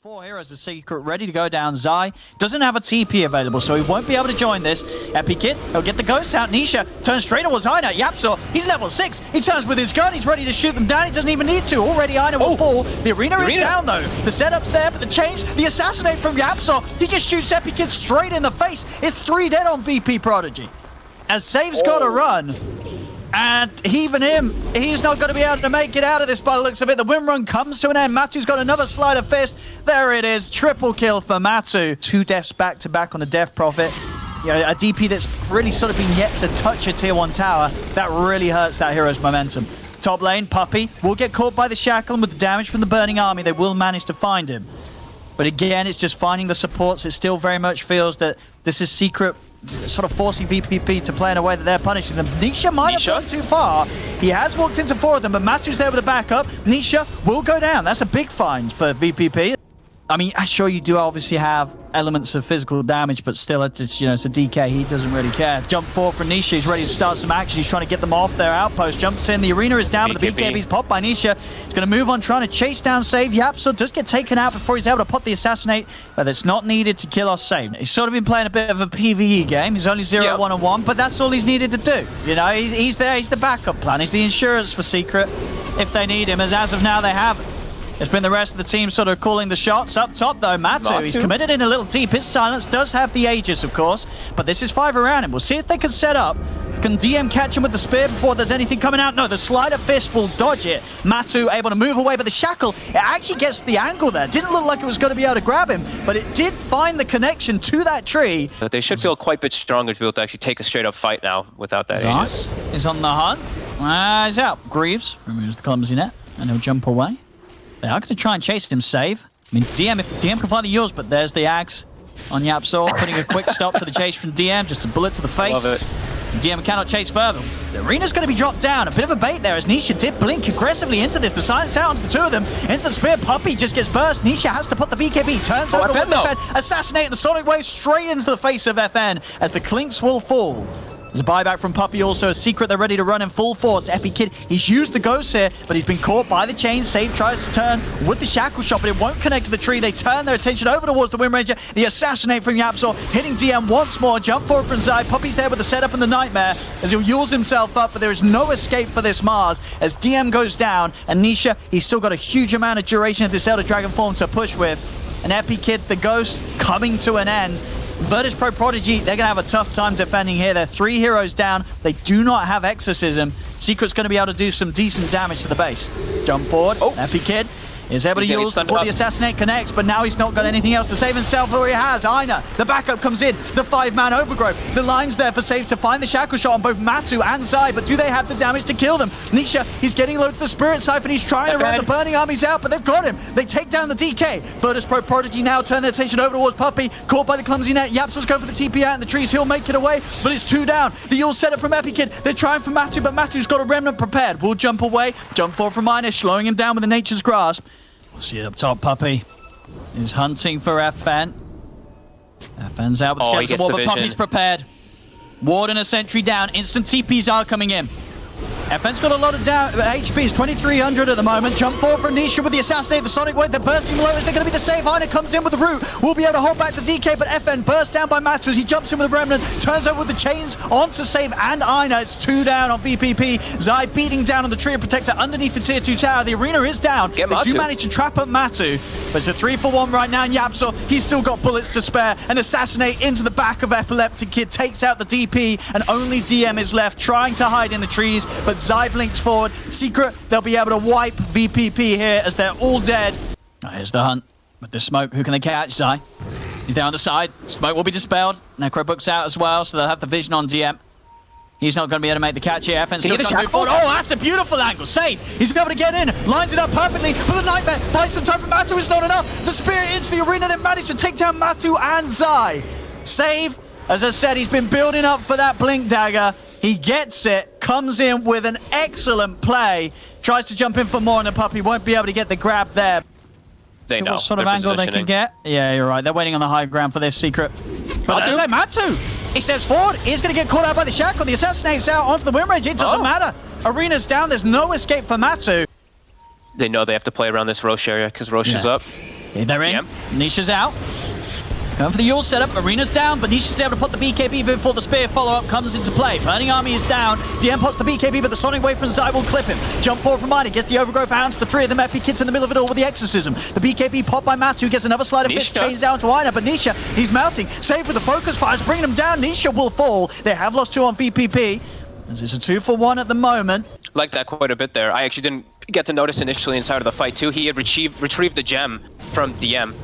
4 heroes, a secret ready to go down. Zai doesn't have a TP available, so he won't be able to join this. Epikid, he'll get the ghost out. Nisha turns straight towards Aina. Yapzor, he's level 6. He turns with his gun. He's ready to shoot them down. He doesn't even need to. Already Aina will fall. The arena is down, though. The setup's there, but the change, the assassinate from Yapzor, he just shoots Epikid straight in the face. It's 3 dead on VP.Prodigy. As Save's got to run. And even him, he's not going to be able to make it out of this by the looks of it. The win run comes to an end. Matu's got another sleight of fist. There it is. Triple kill for Matu. 2 deaths back to back on the Death Prophet. You know, a DP that's really sort of been yet to touch a tier 1 tower. That really hurts that hero's momentum. Top lane, Puppey will get caught by the shackle, and with the damage from the burning army, they will manage to find him. But again, it's just finding the supports. It still very much feels that this is Secret sort of forcing VPP to play in a way that they're punishing them. Nisha might have gone too far. He has walked into 4 of them, but Matu's there with a backup. Nisha will go down. That's a big find for VPP. I mean, sure, you do obviously have elements of physical damage, but still, it's, you know, it's a DK. He doesn't really care. Jump forward for Nisha. He's ready to start some action. He's trying to get them off their outpost. Jumps in. The arena is down, but the BKB's popped by Nisha. He's going to move on, trying to chase down Save. Yapzor does get taken out before he's able to pop the assassinate, but it's not needed to kill off Save. He's sort of been playing a bit of a PvE game. He's only 0-1-1, but that's all he's needed to do. You know, he's there. He's the backup plan. He's the insurance for Secret if they need him, as of now they haven't. It's been the rest of the team sort of calling the shots. Up top, though, Matu, he's committed in a little deep. His silence does have the Aegis, of course, but this is 5 around him. We'll see if they can set up. Can DM catch him with the spear before there's anything coming out? No, the sleight of fist will dodge it. Matu able to move away, but the shackle, it actually gets the angle there. Didn't look like it was going to be able to grab him, but it did find the connection to that tree. But they should feel quite a bit stronger to be able to actually take a straight-up fight now without that Aegis. He's on the hunt. He's out. Greaves removes the clumsy net, and he'll jump away. They are going to try and chase him, Save. I mean, DM, if DM can find the yours, but there's the Axe on Yapzor, putting a quick stop to the chase from DM, just a bullet to the face. Love it. DM cannot chase further. The arena's going to be dropped down. A bit of a bait there as Nisha did blink aggressively into this. The silence out onto the 2 of them. Into the spear, Puppey just gets burst. Nisha has to put the BKB. Turns over to FN. Assassinate the Sonic Wave straight into the face of FN as the Clinks will fall. There's a buyback from Puppey also. A Secret, they're ready to run in full force. Epikid, he's used the ghost here, but he's been caught by the chain. Save tries to turn with the shackle shot, but it won't connect to the tree. They turn their attention over towards the Wind Ranger. The assassinate from Yapzor, hitting DM once more. Jump forward from Zai. Puppey's there with the setup and the Nightmare as he'll use himself up, but there is no escape for this Mars as DM goes down. And Nisha, he's still got a huge amount of duration of this Elder Dragon form to push with. And Epikid, the ghost, coming to an end. Virtus.pro, they're going to have a tough time defending here. They're 3 heroes down. They do not have Exorcism. Secret's going to be able to do some decent damage to the base. Jump forward. Epikid is able to use before the assassinate connects, but now he's not got anything else to save himself, or he has. Aina, the backup comes in. The 5-man overgrowth. The line's there for Save to find the shackle shot on both Matu and Zai, but do they have the damage to kill them? Nisha, he's getting low to the Spirit Siphon. He's trying to run the burning armies out, but they've got him. They take down the DK. Virtus.pro now turn their attention over towards Puppey. Caught by the clumsy net. Yapzor's going for the TP out in the trees. He'll make it away, but it's 2 down. The Yule set up from Epikid. They're trying for Matu, but Matu's got a remnant prepared. Will jump away. Jump forward from Aina, slowing him down with the Nature's Grasp. We'll see up top, Puppey is hunting for FN. FN's out with Skeleton Wall, but Puppey's prepared. Ward and a sentry down. Instant TPs are coming in. FN's got a lot of HP. It's 2,300 at the moment. Jump forward from Nisha with the assassinate. The Sonic Wave, they're bursting low. Is there going to be the save? Aina comes in with the root. We'll be able to hold back the DK, but FN burst down by Matu as he jumps in with the Remnant. Turns over with the chains onto Save and Aina. It's 2 down on VPP. Zai beating down on the Tree of Protector underneath the tier 2 tower. The arena is down. They do manage to trap up Matu, but it's a 3-for-1 right now. And Yapzor, he's still got bullets to spare. An assassinate into the back of Epileptic Kid takes out the DP, and only DM is left trying to hide in the trees, but Zai blinks forward. Secret, they'll be able to wipe VPP here as they're all dead. Here's the hunt with the smoke. Who can they catch? Zai. He's down the side. Smoke will be dispelled. Necrobook's out as well, so they'll have the vision on DM. He's not going to be able to make the catch here. FN's still going to move forward. Oh, that's a beautiful angle. Save. He's able to get in. Lines it up perfectly. But the Nightmare buys some time for Matu. Is not enough. The Spirit into the arena. They managed to take down Matu and Zai. Save. As I said, he's been building up for that Blink Dagger. He gets it, comes in with an excellent play, tries to jump in for more, and the Puppey won't be able to get the grab there. They know what sort of angle they can get. Yeah, you're right. They're waiting on the high ground for this Secret. But Matu, he steps forward. He's going to get caught out by the shackle. The assassinate's out onto the Wind Range. It doesn't matter. Arena's down. There's no escape for Matu. They know they have to play around this Roche area because Roche is up. They're in. Nisha's out. Going for the Yule setup. Arena's down, but Nisha's able to put the BKB before the spear follow-up comes into play. Burning Army is down. DM puts the BKB, but the Sonic Wave from Zai will clip him. Jump forward from Minor, gets the Overgrowth out to the three of them. Epic Kid's in the middle of it all with the Exorcism. The BKB popped by Matu, gets another slide of fish, chains down to Ina, but Nisha, he's mounting. Save with the focus fires, bringing him down. Nisha will fall. They have lost 2 on VPP. This is a 2-for-1 at the moment. Like that quite a bit there. I actually didn't get to notice initially inside of the fight too. He had retrieved the gem from DM.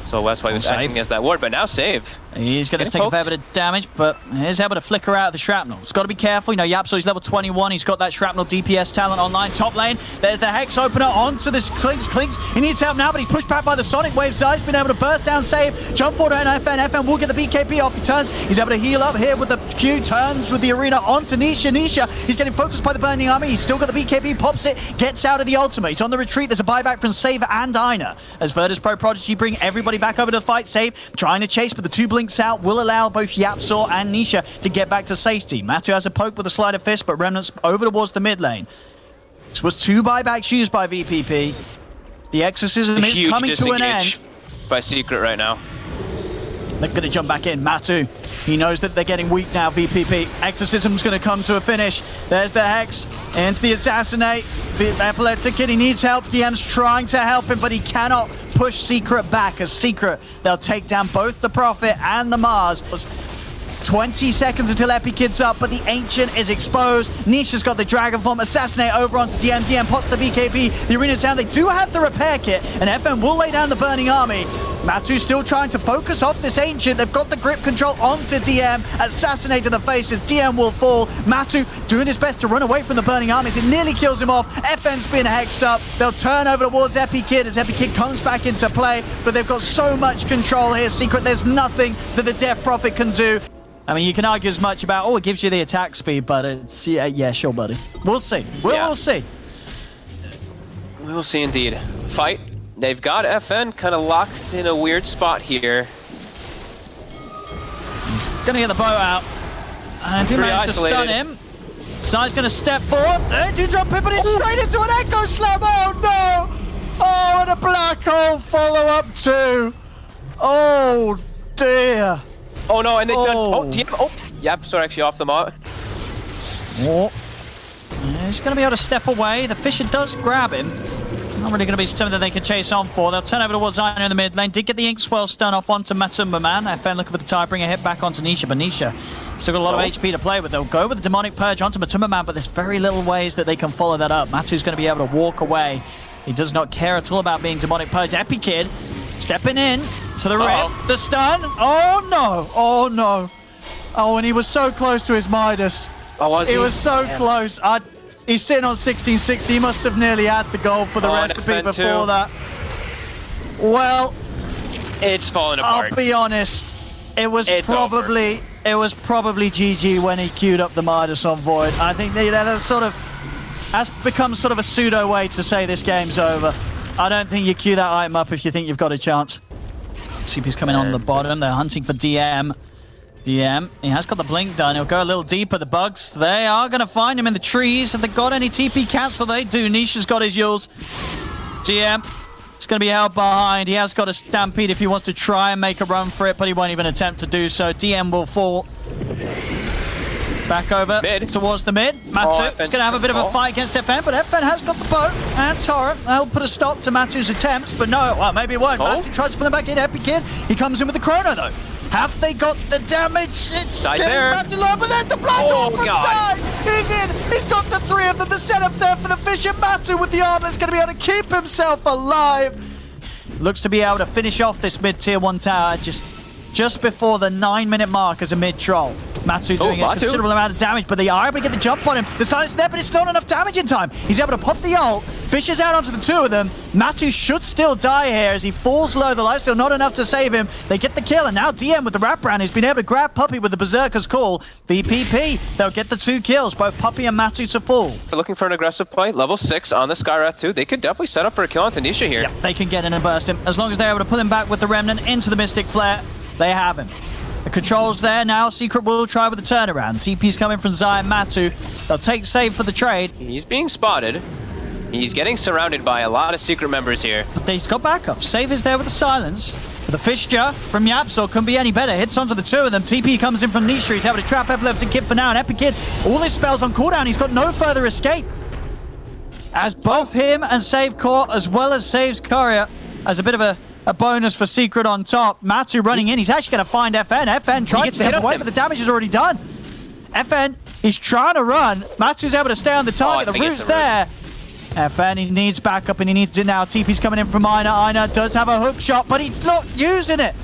So that's why he was acting as that ward, but now save. He's going to take a fair bit of damage, but he's able to flicker out of the shrapnel. He's got to be careful. You know, Yapso is level 21. He's got that shrapnel DPS talent online. Top lane, there's the Hex opener onto this Clinks. He needs help now, but he's pushed back by the Sonic Wave. Zai's been able to burst down, save, jump forward on FN. FN will get the BKB off. He turns. He's able to heal up here with the Q. Turns with the Arena onto Nisha. Nisha, he's getting focused by the Burning Army. He's still got the BKB, pops it, gets out of the ultimate. He's on the retreat. There's a buyback from Saver and Ina. As Virtus.pro bring everybody back over to the fight. Save, trying to chase, but the 2 blinks out will allow both Yapsaw and Nisha to get back to safety. Matu has a poke with a sleight of fist, but Remnant's over towards the mid lane. This was 2 buybacks used by VPP. The Exorcism is coming to an end. By Secret right now. They're going to jump back in. Matu, he knows that they're getting weak now, VPP. Exorcism's going to come to a finish. There's the Hex into the Assassinate. The Epileptic Kid, he needs help. DM's trying to help him, but he cannot push Secret back. As Secret, they'll take down both the Prophet and the Mars. 20 seconds until Epic Kid's up, but the Ancient is exposed. Nisha's got the Dragon Form. Assassinate over onto DM. DM pots the BKB. The Arena's down. They do have the repair kit, and FN will lay down the Burning Army. Matu's still trying to focus off this Ancient. They've got the grip control onto DM. Assassinate to the faces. DM will fall. Matu doing his best to run away from the Burning Armies. It nearly kills him off. FN's been hexed up. They'll turn over towards Epic Kid as Epic Kid comes back into play, but they've got so much control here. Secret, there's nothing that the Death Prophet can do. I mean, you can argue as much about, oh, it gives you the attack speed, but it's, yeah, sure, buddy. We'll see. We'll see. We will see indeed. Fight. They've got FN kind of locked in a weird spot here. He's going to get the bow out. And he managed to stun him. Zai's going to step forward. Do drop him, but it's straight into an Echo Slam. Oh, no. Oh, and a black hole follow-up too. Oh, dear. Oh no, and they yep, sorry, actually off the mark. Oh. He's going to be able to step away. The Fisher does grab him. Not really going to be something that they can chase on for. They'll turn over towards Ina in the mid lane. Did get the Inkswell stun off onto Matumba Man. FN looking for the tie, bring a hit back onto Nisha, but Nisha still got a lot of HP to play with. They'll go with the Demonic Purge onto Matumba Man, but there's very little ways that they can follow that up. Matu's going to be able to walk away. He does not care at all about being Demonic Purge. Epi Kid stepping in to the rift, the stun. Oh no, oh no. Oh, and he was so close to his Midas. Oh, was he? He was so close. He's sitting on 1660. He must have nearly had the goal for the recipe before that. Well, it's falling apart. I'll be honest. It was probably GG when he queued up the Midas on Void. I think that's become sort of a pseudo way to say this game's over. I don't think you queue that item up if you think you've got a chance. CP's coming on the bottom. They're hunting for DM. DM, he has got the blink done. He'll go a little deeper. The bugs, they are going to find him in the trees. Have they got any TP cancel? They do. Nisha's got his Yules. DM, it's going to be held behind. He has got a Stampede if he wants to try and make a run for it, but he won't even attempt to do so. DM will fall. Back over towards the mid. Matu is going to have a bit of a fight against FN, but FN has got the bow and Torrent. They'll put a stop to Matu's attempts, but no, well, maybe it won't. Matu tries to pull him back in. Epic Kid, he comes in with the Chrono, though. Have they got the damage? It's getting Matu low, but there's the black hole from Zai. He's in. He's got the 3 of them. The setup there for the Fisher. Matu with the Armlet's going to be able to keep himself alive. Looks to be able to finish off this mid-tier 1 tower just before the 9-minute mark as a mid-troll. Matu doing a considerable amount of damage, but they are able to get the jump on him. The silence there, but it's not enough damage in time. He's able to pop the ult. Fishes out onto the 2 of them. Matu should still die here as he falls low. The lifesteal not enough to save him. They get the kill, and now DM with the wraparound. He's been able to grab Puppy with the Berserker's Call. VPP, they'll get the 2 kills, both Puppy and Matu to fall. They're looking for an aggressive play. Level 6 on the Skyrat too. They could definitely set up for a kill on Tanisha here. Yeah, they can get in and burst him. As long as they're able to pull him back with the Remnant into the Mystic Flare, they have him. The control's there now. Secret will try with the turnaround. TP's coming from Zai and Matu. They'll take save for the trade. He's being spotted. He's getting surrounded by a lot of secret members here. But he's got backup. Save is there with the silence. The fixture from Yapsor couldn't be any better. Hits onto the two of them. TP comes in from Nisha. He's able to trap Epileptic Kid for now. And Epic Kid, all his spells on cooldown. He's got no further escape. As both him and Save caught, as well as Save's Courier, as a bit of a bonus for Secret on top. Matsu running in. He's actually going to find FN. FN trying to get away, but the damage is already done. FN is trying to run. Matsu's able to stay on the target. The root's there. FN, he needs backup and he needs it now. TP's coming in from Ina. Ina does have a hook shot, but he's not using it.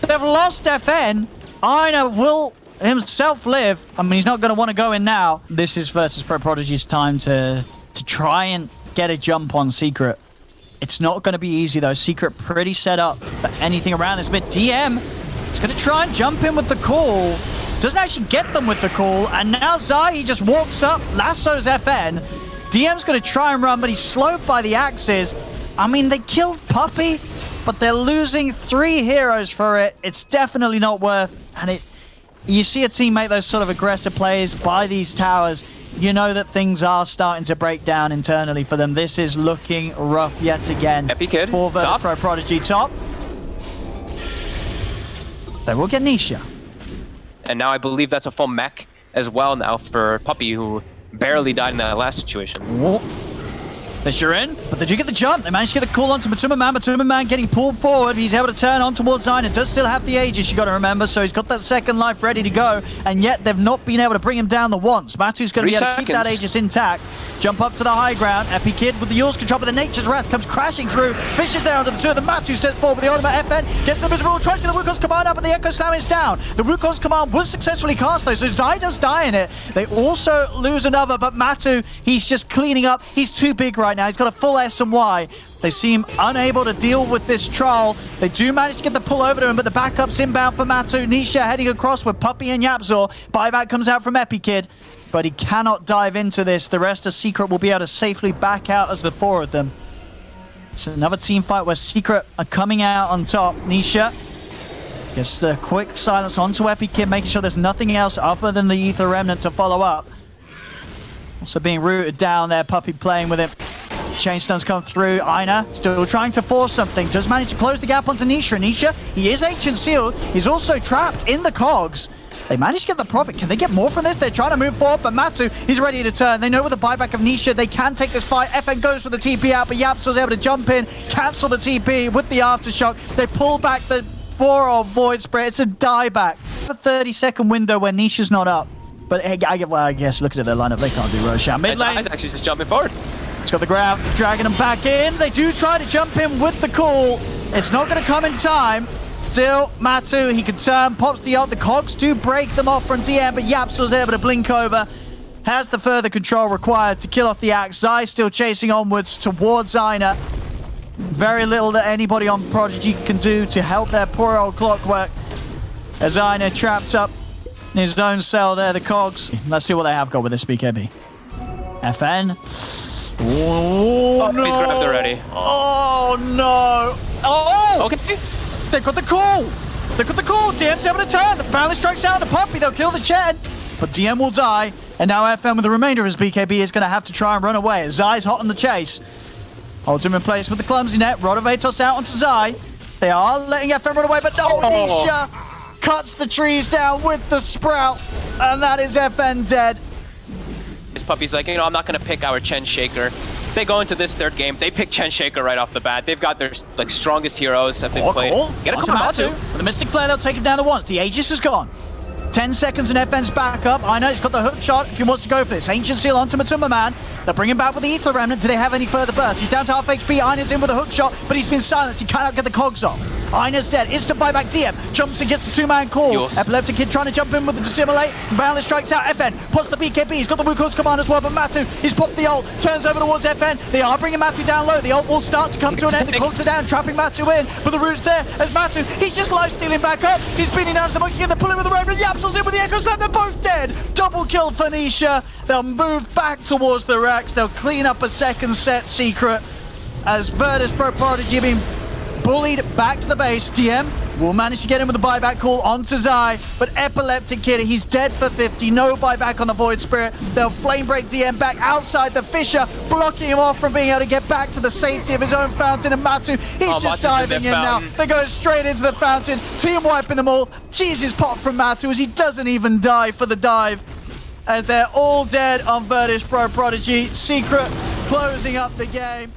They've lost FN. Ina will himself live. I mean, he's not going to want to go in now. This is Virtus.Prodigy's time to try and get a jump on Secret. It's not going to be easy, though. Secret pretty set up for anything around this bit. DM is going to try and jump in with the call. Doesn't actually get them with the call. And now Zai, he just walks up, lassos FN. DM's going to try and run, but he's slowed by the axes. I mean, they killed Puppy, but they're losing 3 heroes for it. It's definitely not worth. And you see a team make those sort of aggressive plays by these towers. You know that things are starting to break down internally for them. This is looking rough yet again for Virtus.Prodigy. Top. They will get Nisha. And now I believe that's a full mech as well now for Puppy, who barely died in that last situation. Whoa. They're in, but they do get the jump. They managed to get the call onto Matuma Man. Matuma Man getting pulled forward. He's able to turn on towards Ina. Does still have the Aegis, you got to remember. So he's got that second life ready to go. And yet they've not been able to bring him down the once. Matu's going to be able to keep that Aegis intact. Jump up to the high ground. Epi Kid with the Yule's control, but the Nature's Wrath comes crashing through. Fishes there under the two of them. Matu steps forward with the ultimate. FN gets the miserable. Tries to get the Wukong's command up, but the Echo Slam is down. The Wukong's command was successfully cast though, so Zai does die in it. They also lose another, but Matu, he's just cleaning up. He's too big right now. He's got a full S and Y. They seem unable to deal with this troll. They do manage to get the pull over to him, but the backup's inbound for Matu. Nisha heading across with Puppy and Yapzor. Buyback comes out from Epi Kid, but he cannot dive into this. The rest of Secret will be able to safely back out as the 4 of them. It's another team fight where Secret are coming out on top. Nisha gets the quick silence onto Epi Kid, making sure there's nothing else other than the Ether Remnant to follow up. Also being rooted down there, Puppy playing with it. Chainstones come through. Ina still trying to force something. Does manage to close the gap onto Nisha. Nisha, he is ancient sealed. He's also trapped in the cogs. They managed to get the profit. Can they get more from this? They're trying to move forward, but Matsu, he's ready to turn. They know with the buyback of Nisha, they can take this fight. FN goes for the TP out, but Yapso's able to jump in, cancel the TP with the Aftershock. They pull back the 4 Void Spray. It's a dieback. A 30-second window where Nisha's not up. But I guess looking at their lineup, they can't do Roshan. Mid lane. He's actually just jumping forward. It's got the grab, dragging them back in. They do try to jump in with the call. It's not going to come in time. Still, Matu, he can turn, pops the ult. The cogs do break them off from DM, but Yapsor's able to blink over. Has the further control required to kill off the axe. Zai still chasing onwards towards Ina. Very little that anybody on Prodigy can do to help their poor old Clockwork. As Ina trapped up in his own cell there, the cogs. Let's see what they have got with this BKB. FN. Oh, no. He's grabbed already. Oh, no. Oh! Okay. They've got the call. They've got the call. DM's able to turn. The balance strikes out on the Puppy. They'll kill the Chen. But DM will die. And now FN with the remainder of his BKB is going to have to try and run away. Zai's hot on the chase. Holds him in place with the clumsy net. Rodovatos out onto Zai. They are letting FN run away, but no, Nisha cuts the trees down with the Sprout. And that is FN dead. This Puppy's like, I'm not going to pick our Chen Shaker. They go into this 3rd game. They pick Chen Shaker right off the bat. They've got their strongest heroes that they've played. Get a call Matu. With the Mystic Flare, they'll take him down the once. The Aegis is gone. 10 seconds and FN's back up. I know he's got the hook shot if he wants to go for this. Ancient Seal onto Matuma Man. They'll bring him back with the Ether Remnant. Do they have any further burst? He's down to half HP. Ina's in with a hook shot, but he's been silenced. He cannot get the cogs off. Ina's dead. Instant buyback. DM jumps and gets the 2-man call. Yours. Epileptic Kid trying to jump in with the Dissimulate. Balance strikes out. FN pops the BKB. He's got the Wukong's command as well, but Matu, he's popped the ult. Turns over towards FN. They are bringing Matu down low. The ult will start to come to an end. The cogs are down, trapping Matu in. But the root's there as Matu, he's just life-stealing back up. He's beating down to the monkey and they're pulling with the Remnant. Yapsel's in with the Echo Slam. They're both dead. Double kill for Nisha. They'll move back towards the racks. They'll clean up a second set Secret as Virtus.Prodigy being bullied back to the base. DM will manage to get him with a buyback call onto Zai, but Epileptic Kid, he's dead for 50. No buyback on the Void Spirit. They'll flame break DM back outside the Fissure, blocking him off from being able to get back to the safety of his own fountain. And Matu, he's just diving in now. They're going straight into the fountain. Team wiping them all. Jesus pop from Matu as he doesn't even die for the dive. As they're all dead on Virtus.pro Prodigy. Secret closing up the game.